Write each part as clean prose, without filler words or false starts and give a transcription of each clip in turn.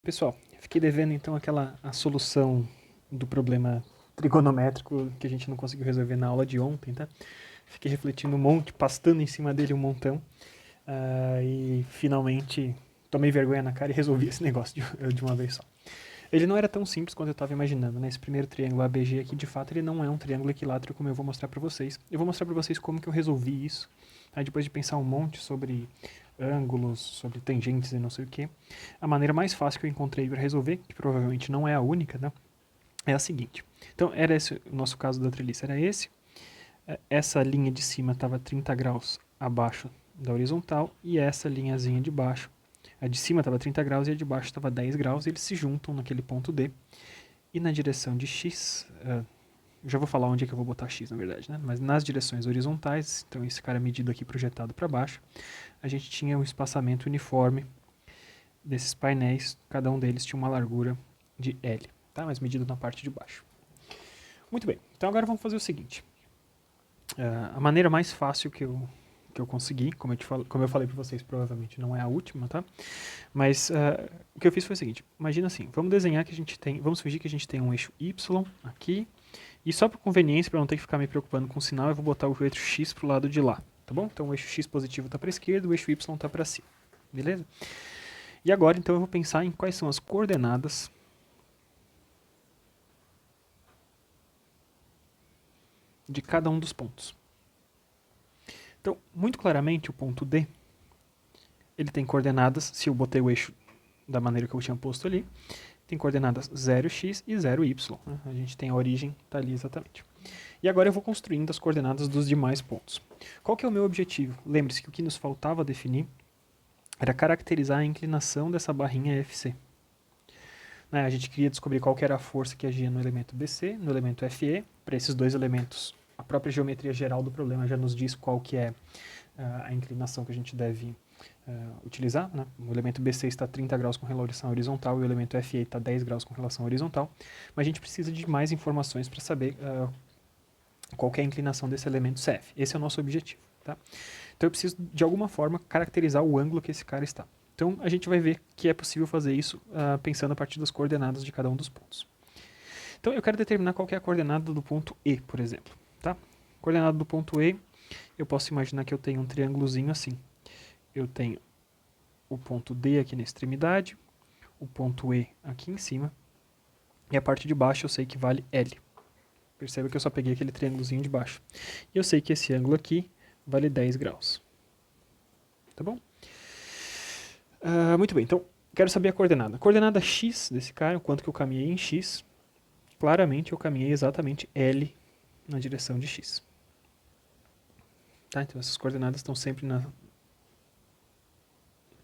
Pessoal, fiquei devendo então a solução do problema trigonométrico que a gente não conseguiu resolver na aula de ontem, tá? Fiquei refletindo um monte, pastando em cima dele um montão, e finalmente tomei vergonha na cara e resolvi esse negócio de uma vez só. Ele não era tão simples quanto eu estava imaginando, né? Esse primeiro triângulo ABG aqui, de fato, ele não é um triângulo equilátero como eu vou mostrar para vocês. Eu vou mostrar para vocês como que eu resolvi isso, tá? Depois de pensar um monte sobre ângulos, sobre tangentes e não sei o que. A maneira mais fácil que eu encontrei para resolver, que provavelmente não é a única, né? É a seguinte. Então, era esse o nosso caso da treliça, era esse. Essa linha de cima estava 30 graus abaixo da horizontal e essa linhazinha de baixo, a de cima estava 30 graus e a de baixo estava 10 graus, e eles se juntam naquele ponto D. E na direção de X, já vou falar onde é que eu vou botar X, na verdade, né? Mas nas direções horizontais, então esse cara medido aqui projetado para baixo, a gente tinha um espaçamento uniforme desses painéis, cada um deles tinha uma largura de L, tá? Mas medido na parte de baixo. Muito bem, então agora vamos fazer o seguinte. A maneira mais fácil que eu consegui, como eu falei para vocês, provavelmente não é a última, tá? Mas o que eu fiz foi o seguinte: imagina assim, vamos desenhar que a gente tem, vamos fingir que a gente tem um eixo Y aqui, e só por conveniência, para não ter que ficar me preocupando com o sinal, eu vou botar o eixo X pro lado de lá, tá bom? Então o eixo X positivo está para a esquerda, o eixo Y está para cima, beleza? E agora, então, eu vou pensar em quais são as coordenadas de cada um dos pontos. Então, muito claramente, o ponto D, ele tem coordenadas, se eu botei o eixo da maneira que eu tinha posto ali, tem coordenadas 0x e 0y. Né? A gente tem a origem, está ali exatamente. E agora eu vou construindo as coordenadas dos demais pontos. Qual que é o meu objetivo? Lembre-se que o que nos faltava definir era caracterizar a inclinação dessa barrinha FC. A gente queria descobrir qual que era a força que agia no elemento BC, no elemento FE. Para esses dois elementos, a própria geometria geral do problema já nos diz qual que é a inclinação que a gente deve utilizar. Né? O elemento BC está 30 graus com relação horizontal e o elemento FE está 10 graus com relação horizontal. Mas a gente precisa de mais informações para saber qual que é a inclinação desse elemento CF. Esse é o nosso objetivo. Tá? Então eu preciso, de alguma forma, caracterizar o ângulo que esse cara está. Então a gente vai ver que é possível fazer isso pensando a partir das coordenadas de cada um dos pontos. Então eu quero determinar qual que é a coordenada do ponto E, por exemplo. Tá? Coordenada do ponto E, eu posso imaginar que eu tenho um triângulozinho assim. Eu tenho o ponto D aqui na extremidade, o ponto E aqui em cima, e a parte de baixo eu sei que vale L. Perceba que eu só peguei aquele triângulozinho de baixo. E eu sei que esse ângulo aqui vale 10 graus. Tá bom? Muito bem, então quero saber a coordenada. A coordenada x desse cara, o quanto que eu caminhei em x, claramente eu caminhei exatamente L na direção de x. Tá? Então essas coordenadas estão sempre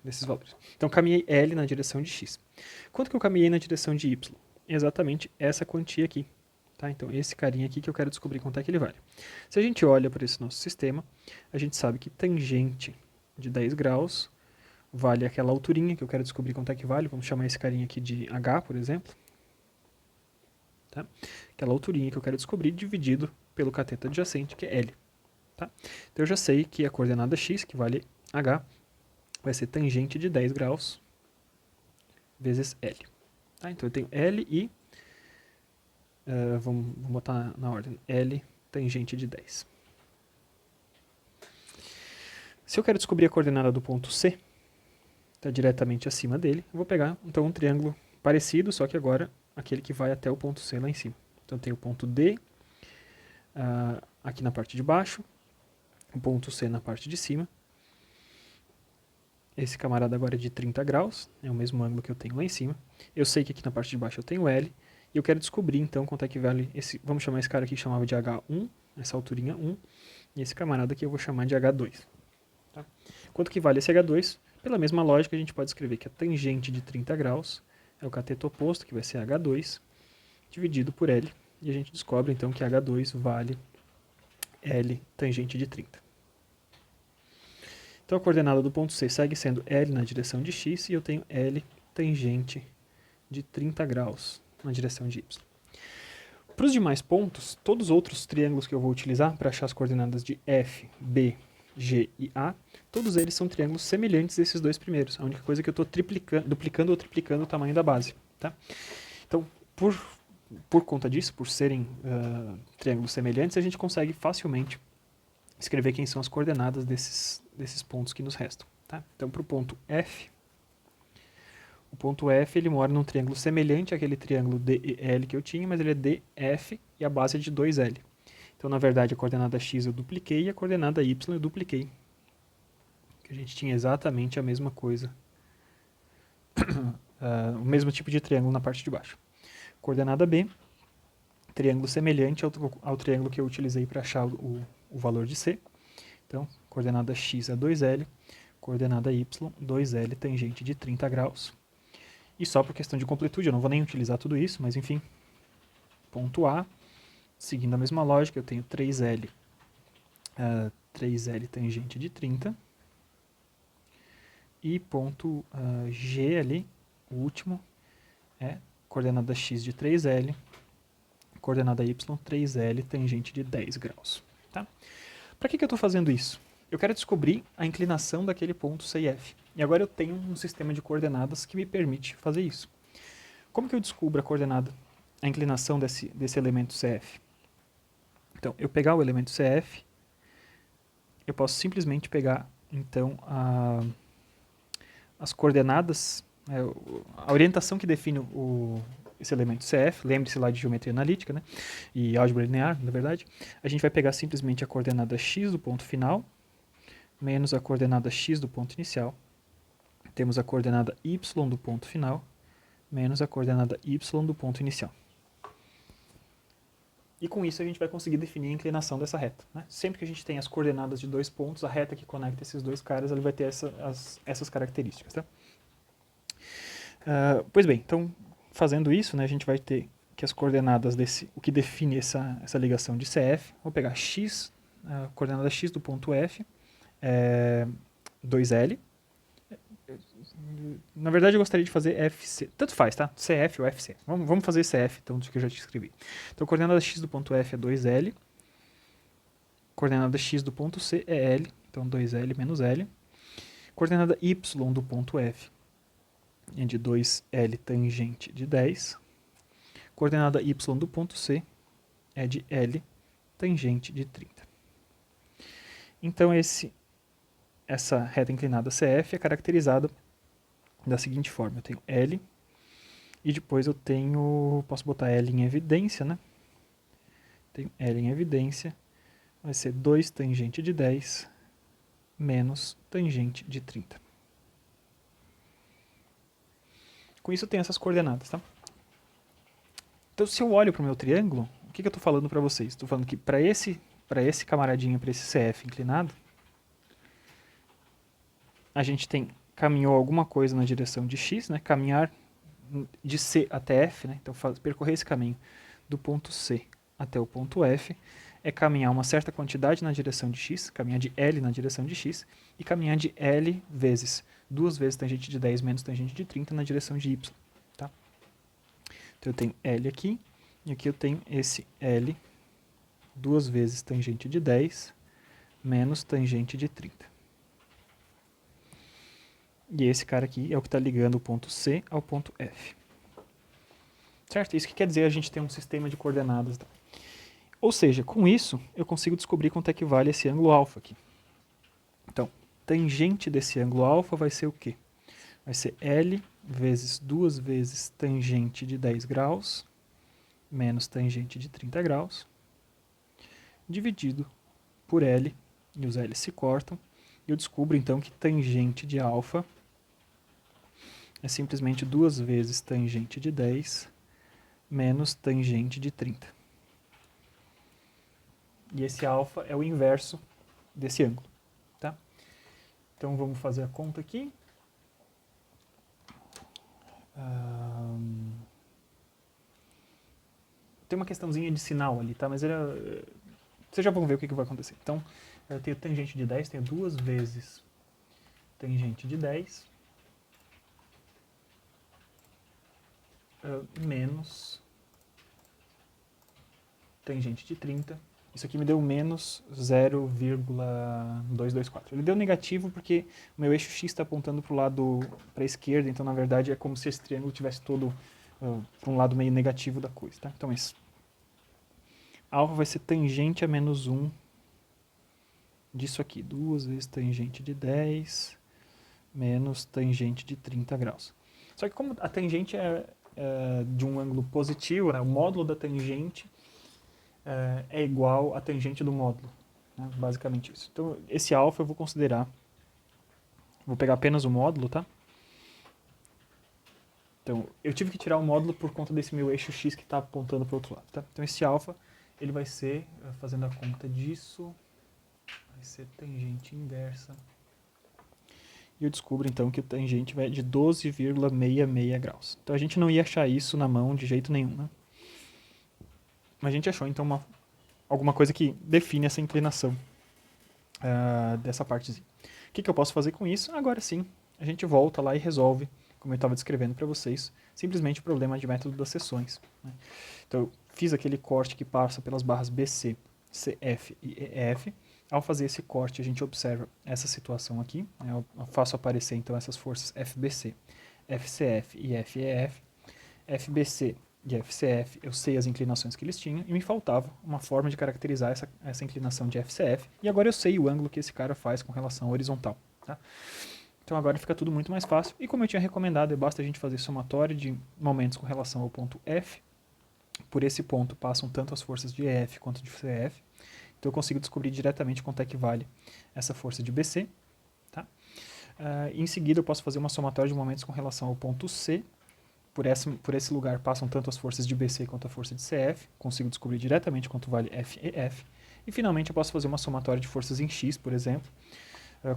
nesses valores. Então caminhei L na direção de x. Quanto que eu caminhei na direção de y? Exatamente essa quantia aqui. Tá? Então esse carinha aqui que eu quero descobrir quanto é que ele vale. Se a gente olha para esse nosso sistema, a gente sabe que tangente de 10 graus vale aquela alturinha que eu quero descobrir quanto é que vale. Vamos chamar esse carinha aqui de H, por exemplo. Tá? Aquela alturinha que eu quero descobrir dividido pelo cateto adjacente, que é L. Tá? Então eu já sei que a coordenada x, que vale H, vai ser tangente de 10 graus vezes L. Tá? Então eu tenho L e... vamos botar na ordem. L tangente de 10. Se eu quero descobrir a coordenada do ponto C, está diretamente acima dele, eu vou pegar então um triângulo parecido, só que agora aquele que vai até o ponto C lá em cima. Então tem o ponto D aqui na parte de baixo, o ponto C na parte de cima. Esse camarada agora é de 30 graus, é o mesmo ângulo que eu tenho lá em cima. Eu sei que aqui na parte de baixo eu tenho L, e eu quero descobrir então quanto é que vale esse, vamos chamar esse cara aqui que chamava de H1, essa alturinha 1, e esse camarada aqui eu vou chamar de H2. Tá? Quanto que vale esse H2? Pela mesma lógica, a gente pode escrever que a tangente de 30 graus é o cateto oposto, que vai ser H2, dividido por L. E a gente descobre, então, que H2 vale L tangente de 30. Então, a coordenada do ponto C segue sendo L na direção de x, e eu tenho L tangente de 30 graus na direção de y. Para os demais pontos, todos os outros triângulos que eu vou utilizar para achar as coordenadas de F, B G e A, todos eles são triângulos semelhantes a esses dois primeiros. A única coisa é que eu estou duplicando ou triplicando o tamanho da base. Tá? Então, por conta disso, por serem triângulos semelhantes, a gente consegue facilmente escrever quem são as coordenadas desses pontos que nos restam. Tá? Então, para o ponto F, o ponto F ele mora num triângulo semelhante àquele triângulo DEL que eu tinha, mas ele é DF e a base é de 2L. Então, na verdade, a coordenada x eu dupliquei e a coordenada y eu dupliquei. Que a gente tinha exatamente a mesma coisa. O mesmo tipo de triângulo na parte de baixo. Coordenada B, triângulo semelhante ao triângulo que eu utilizei para achar o valor de C. Então, coordenada x é 2L, coordenada y, 2L tangente de 30 graus. E só por questão de completude, eu não vou nem utilizar tudo isso, mas enfim. Ponto A, seguindo a mesma lógica, eu tenho 3L, 3L tangente de 30. E ponto G ali, o último, é coordenada x de 3L, coordenada y 3L tangente de 10 graus. Tá? Para que eu estou fazendo isso? Eu quero descobrir a inclinação daquele ponto C e F. E agora eu tenho um sistema de coordenadas que me permite fazer isso. Como que eu descubro a coordenada, a inclinação desse elemento CF? Então, eu pegar o elemento CF, eu posso simplesmente pegar, então, as coordenadas, a orientação que define esse elemento CF, lembre-se lá de geometria analítica, né? E álgebra linear, na verdade, a gente vai pegar simplesmente a coordenada x do ponto final, menos a coordenada x do ponto inicial. Temos a coordenada y do ponto final, menos a coordenada y do ponto inicial. E com isso a gente vai conseguir definir a inclinação dessa reta. Né? Sempre que a gente tem as coordenadas de dois pontos, a reta que conecta esses dois caras ele vai ter essas características. Tá? Pois bem, então fazendo isso, né, a gente vai ter que as coordenadas o que define essa ligação de CF, vou pegar x, a coordenada x do ponto F, 2L. Na verdade eu gostaria de fazer FC, tanto faz, tá? CF ou FC. Vamos fazer CF, então, do que eu já te escrevi. Então, a coordenada x do ponto F é 2L, coordenada x do ponto C é L, então 2L menos L. Coordenada y do ponto F é de 2L tangente de 10. Coordenada y do ponto C é de L tangente de 30. Então, essa reta inclinada CF é caracterizada da seguinte forma. Eu tenho L e depois eu posso botar L em evidência, né? Tenho L em evidência, vai ser 2 tangente de 10 menos tangente de 30. Com isso eu tenho essas coordenadas, tá? Então se eu olho para o meu triângulo, o que eu estou falando para vocês? Estou falando que para esse camaradinho, para esse CF inclinado, a gente caminhou alguma coisa na direção de x, né? Caminhar de C até F, né? Então percorrer esse caminho do ponto C até o ponto F é caminhar uma certa quantidade na direção de x, caminhar de L na direção de x, e caminhar de L vezes 2 vezes tangente de 10 menos tangente de 30 na direção de y. Tá? Então eu tenho L aqui, e aqui eu tenho esse L 2 vezes tangente de 10 menos tangente de 30. E esse cara aqui é o que está ligando o ponto C ao ponto F. Certo? Isso que quer dizer a gente tem um sistema de coordenadas. Ou seja, com isso, eu consigo descobrir quanto é que vale esse ângulo alfa aqui. Então, tangente desse ângulo alfa vai ser o quê? Vai ser L vezes 2 vezes tangente de 10 graus menos tangente de 30 graus, dividido por L, e os L se cortam, e eu descubro então que tangente de alfa é simplesmente 2 vezes tangente de 10 menos tangente de 30. E esse alfa é o inverso desse ângulo. Tá? Então vamos fazer a conta aqui. Tem uma questãozinha de sinal ali, tá? Mas vocês já vão ver o que vai acontecer. Então, eu tenho tangente de 10, tenho 2 vezes tangente de 10 menos tangente de 30 Isso aqui me deu menos 0,224. Ele deu negativo porque o meu eixo x está apontando para a esquerda, então na verdade é como se esse triângulo tivesse todo para um lado meio negativo da coisa. Tá? Então isso. Alfa vai ser tangente a menos 1 disso aqui. 2 vezes tangente de 10 menos tangente de 30 graus. Só que como a tangente é de um ângulo positivo, né, o módulo da tangente é igual à tangente do módulo. Né, basicamente isso. Então esse alfa eu vou considerar, vou pegar apenas o módulo, tá? Então eu tive que tirar o módulo por conta desse meu eixo x que está apontando para o outro lado. Tá? Então esse alfa ele vai ser, fazendo a conta disso, vai ser tangente inversa. E eu descubro então que o tangente vai de 12,66 graus. Então a gente não ia achar isso na mão de jeito nenhum, né? Mas a gente achou então alguma coisa que define essa inclinação dessa partezinha. O que eu posso fazer com isso? Agora sim, a gente volta lá e resolve, como eu estava descrevendo para vocês, simplesmente o problema de método das seções. Né? Então eu fiz aquele corte que passa pelas barras BC, CF e EF. Ao fazer esse corte, a gente observa essa situação aqui. Né? Eu faço aparecer então essas forças FBC, FCF e FEF. FBC e FCF, eu sei as inclinações que eles tinham, e me faltava uma forma de caracterizar essa inclinação de FCF, e agora eu sei o ângulo que esse cara faz com relação à horizontal. Tá? Então agora fica tudo muito mais fácil, e como eu tinha recomendado, basta a gente fazer somatório de momentos com relação ao ponto F. Por esse ponto passam tanto as forças de EF quanto de CF, então eu consigo descobrir diretamente quanto é que vale essa força de BC. Tá? Em seguida eu posso fazer uma somatória de momentos com relação ao ponto C. Por esse lugar passam tanto as forças de BC quanto a força de CF, consigo descobrir diretamente quanto vale FEF. E finalmente eu posso fazer uma somatória de forças em X, por exemplo,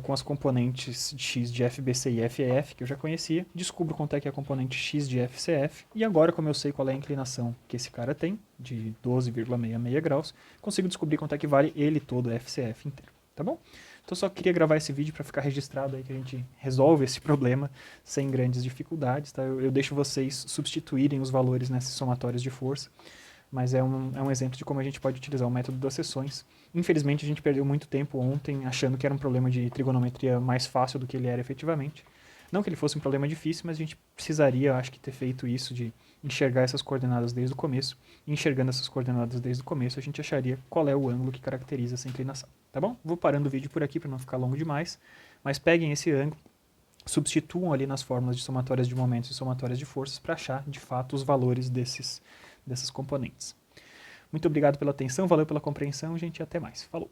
com as componentes de X de FBC e FEF, que eu já conhecia, descubro quanto é que é a componente X de FCF, e agora, como eu sei qual é a inclinação que esse cara tem, de 12,66 graus, consigo descobrir quanto é que vale ele todo, FCF inteiro, tá bom? Então só queria gravar esse vídeo para ficar registrado aí que a gente resolve esse problema sem grandes dificuldades, tá? Eu deixo vocês substituírem os valores nessas somatórias de força, mas é um exemplo de como a gente pode utilizar o método das seções. Infelizmente a gente perdeu muito tempo ontem achando que era um problema de trigonometria mais fácil do que ele era efetivamente. Não que ele fosse um problema difícil, mas a gente precisaria, acho que, ter feito isso de enxergar essas coordenadas desde o começo. E enxergando essas coordenadas desde o começo, a gente acharia qual é o ângulo que caracteriza essa inclinação. Tá bom? Vou parando o vídeo por aqui para não ficar longo demais, mas peguem esse ângulo, substituam ali nas fórmulas de somatórias de momentos e somatórias de forças para achar, de fato, os valores dessas componentes. Muito obrigado pela atenção, valeu pela compreensão, gente, e até mais. Falou!